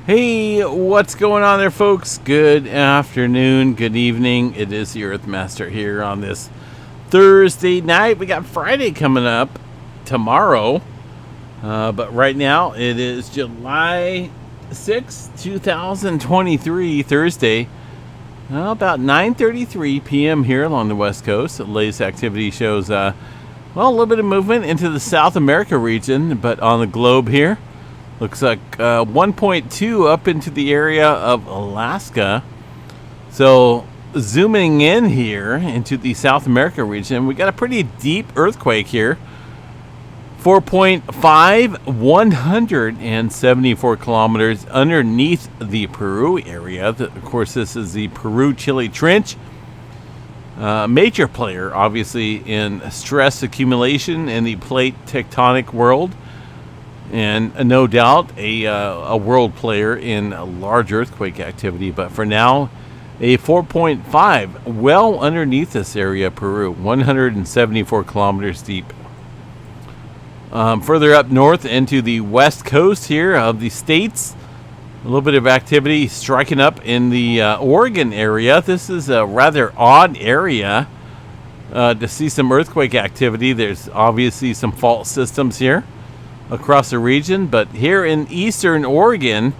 Hey, what's going on there, folks? Good afternoon, good evening. It is the Earthmaster here on this Thursday night. We got Friday coming up tomorrow, but right now it is July 6th, 2023, Thursday. About 9:33 p.m. here along the West Coast. The latest activity shows, a little bit of movement into the South America region, but on the globe here. Looks like 1.2 up into the area of Alaska. So zooming in here into the South America region, we got a pretty deep earthquake here. 4.5, 174 kilometers underneath the Peru area. Of course, this is the Peru-Chile Trench. Major player, obviously, in stress accumulation in the plate tectonic world. And no doubt a world player in a large earthquake activity. But for now, a 4.5 well underneath this area, Peru, 174 kilometers deep. Further up north into the west coast here of the states, a little bit of activity striking up in the Oregon area. This is a rather odd area to see some earthquake activity. There's obviously some fault systems here across the region, but here in eastern Oregon,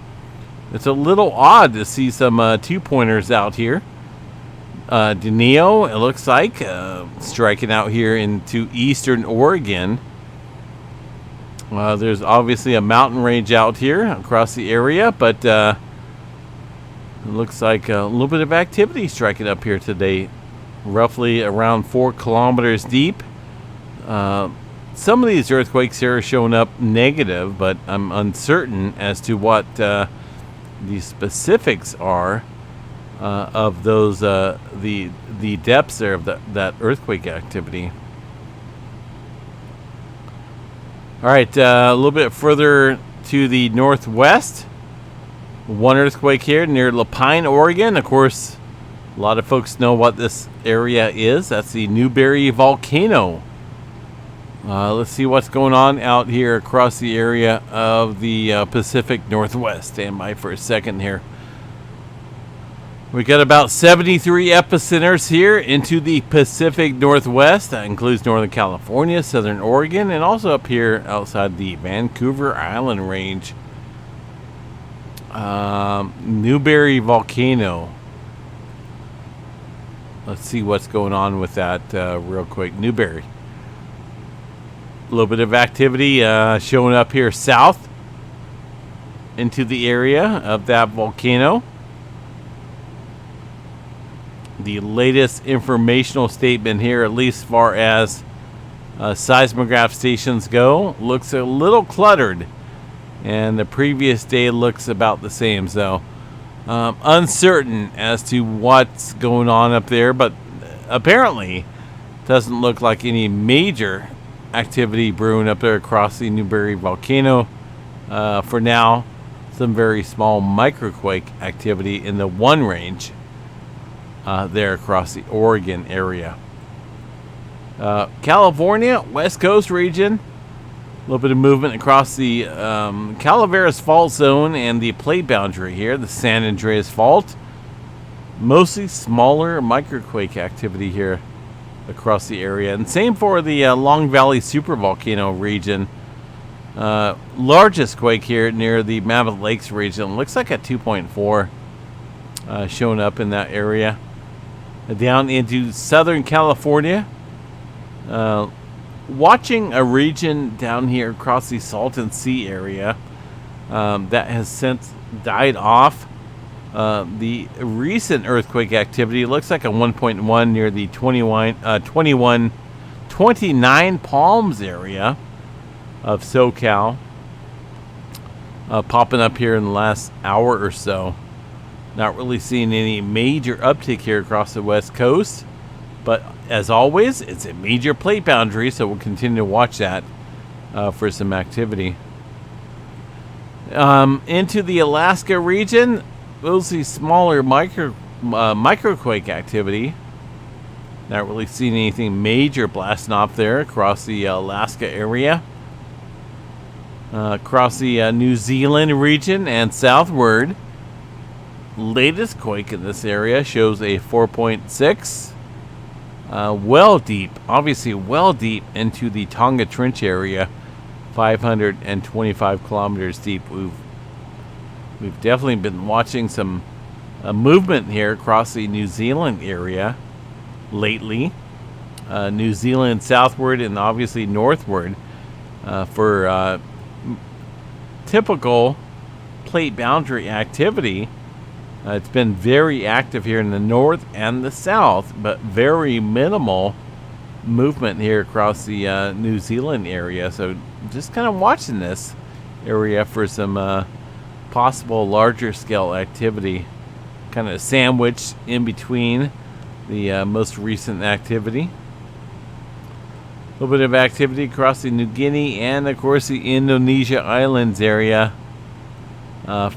it's a little odd to see some two-pointers out here. Denio, it looks like, striking out here into eastern Oregon. There's obviously a mountain range out here across the area, but it looks like a little bit of activity striking up here today, roughly around 4 kilometers deep. Some of these earthquakes here are showing up negative, but I'm uncertain as to what the specifics are of those the depths there of that earthquake activity. All right, a little bit further to the northwest, one earthquake here near Lapine, Oregon. Of course, a lot of folks know what this area is. That's the Newberry Volcano. Let's see what's going on out here across the area of the Pacific Northwest. Stand by for a second here. We got about 73 epicenters here into the Pacific Northwest. That includes Northern California, Southern Oregon, and also up here outside the Vancouver Island range. Newberry Volcano. Let's see what's going on with that real quick. Newberry. A little bit of activity showing up here south into the area of that volcano. The latest informational statement here, at least as far as seismograph stations go, looks a little cluttered. And the previous day looks about the same. So uncertain as to what's going on up there. But apparently doesn't look like any major activity brewing up there across the Newberry Volcano. For now, some very small microquake activity in the one range there across the Oregon area. California, West Coast region, a little bit of movement across the Calaveras Fault Zone and the plate boundary here, the San Andreas Fault. Mostly smaller microquake activity here across the area, and same for the Long Valley Supervolcano region. Largest quake here near the Mammoth Lakes region. Looks like a 2.4 showing up in that area. Down into Southern California, watching a region down here across the Salton Sea area that has since died off. The recent earthquake activity looks like a 1.1 near the 29 Palms area of SoCal, popping up here in the last hour or so. Not really seeing any major uptick here across the West Coast, but as always, it's a major plate boundary, so we'll continue to watch that for some activity. Into the Alaska region, we'll see smaller microquake activity. Not really seeing anything major blasting off there across the Alaska area. across the New Zealand region and southward. Latest quake in this area shows a 4.6. Well deep, obviously well deep into the Tonga Trench area, 525 kilometers deep. We've definitely been watching some movement here across the New Zealand area lately. New Zealand southward and obviously northward for typical plate boundary activity. It's been very active here in the north and the south, but very minimal movement here across the New Zealand area. So just kind of watching this area for some possible larger scale activity, kind of sandwiched in between the most recent activity. A little bit of activity across the New Guinea and, of course, the Indonesia Islands area.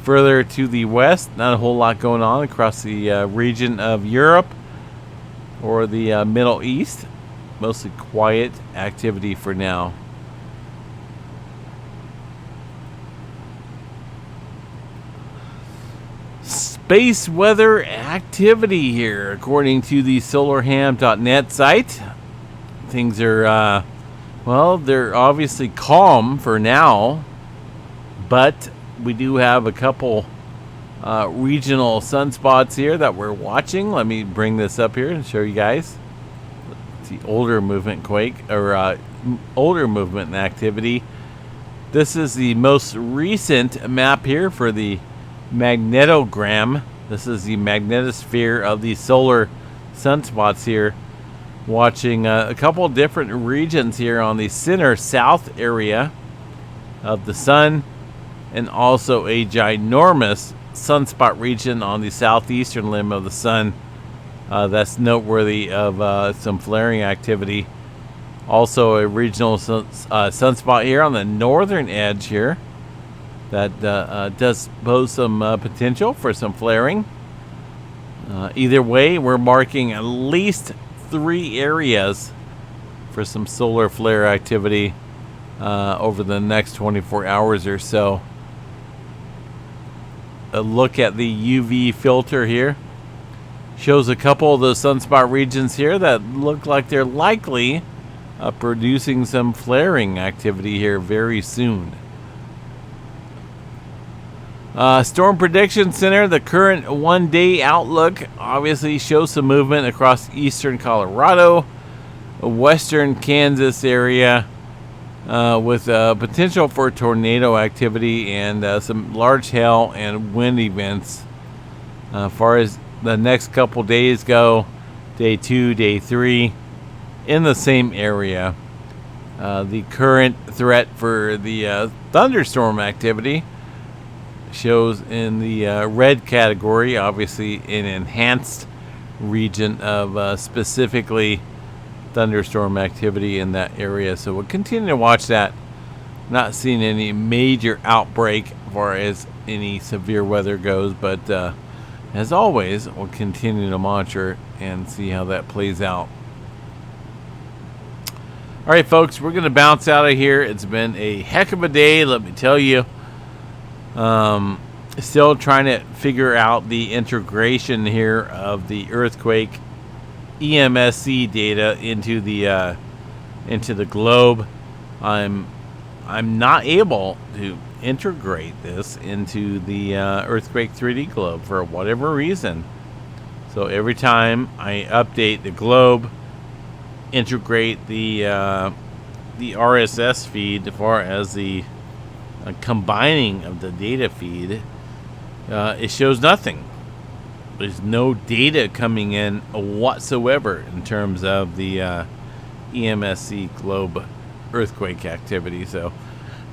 Further to the west, not a whole lot going on across the region of Europe or the Middle East. Mostly quiet activity for now. Space weather activity here, according to the solarham.net site. Things are, they're obviously calm for now, but we do have a couple regional sunspots here that we're watching. Let me bring this up here and show you guys. It's the older movement quake, or older movement activity. This is the most recent map here for the magnetogram. This is the magnetosphere of the solar sunspots here. Watching a couple different regions here on the center south area of the sun, and also a ginormous sunspot region on the southeastern limb of the sun. That's noteworthy of some flaring activity. Also a regional sunspot here on the northern edge here that does pose some potential for some flaring. Either way, we're marking at least 3 areas for some solar flare activity over the next 24 hours or so. A look at the UV filter here shows a couple of the sunspot regions here that look like they're likely producing some flaring activity here very soon. Storm Prediction Center, the current one-day outlook obviously shows some movement across eastern Colorado, western Kansas area, with potential for tornado activity and some large hail and wind events. As far as the next couple days go, day 2, day 3, in the same area. The current threat for the thunderstorm activity shows in the red category, obviously an enhanced region of specifically thunderstorm activity in that area. So we'll continue to watch that. Not seeing any major outbreak as far as any severe weather goes, but as always, we'll continue to monitor and see how that plays out. All right, folks, we're going to bounce out of here. It's been a heck of a day, let me tell you. Still trying to figure out the integration here of the earthquake EMSC data into the globe. I'm not able to integrate this into the earthquake 3D globe for whatever reason. So every time I update the globe, integrate the RSS feed as far as the combining of the data feed, it shows nothing. There's no data coming in whatsoever in terms of the EMSC globe earthquake activity. So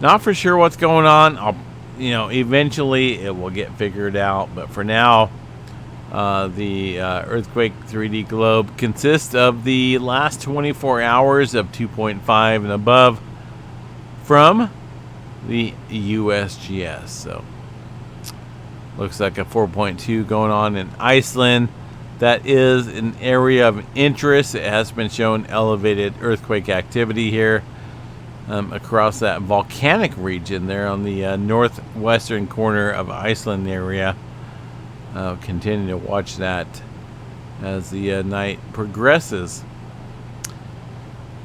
not for sure what's going on. Eventually it will get figured out, but for now, the earthquake 3D globe consists of the last 24 hours of 2.5 and above from the USGS. So looks like a 4.2 going on in Iceland. That is an area of interest. It has been shown elevated earthquake activity here. across that volcanic region there on the northwestern corner of Iceland area. Continue to watch that as the night progresses.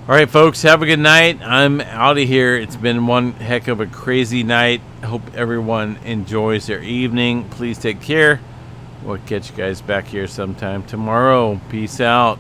All right, folks, have a good night. I'm out of here. It's been one heck of a crazy night. I hope everyone enjoys their evening. Please take care. We'll catch you guys back here sometime tomorrow. Peace out.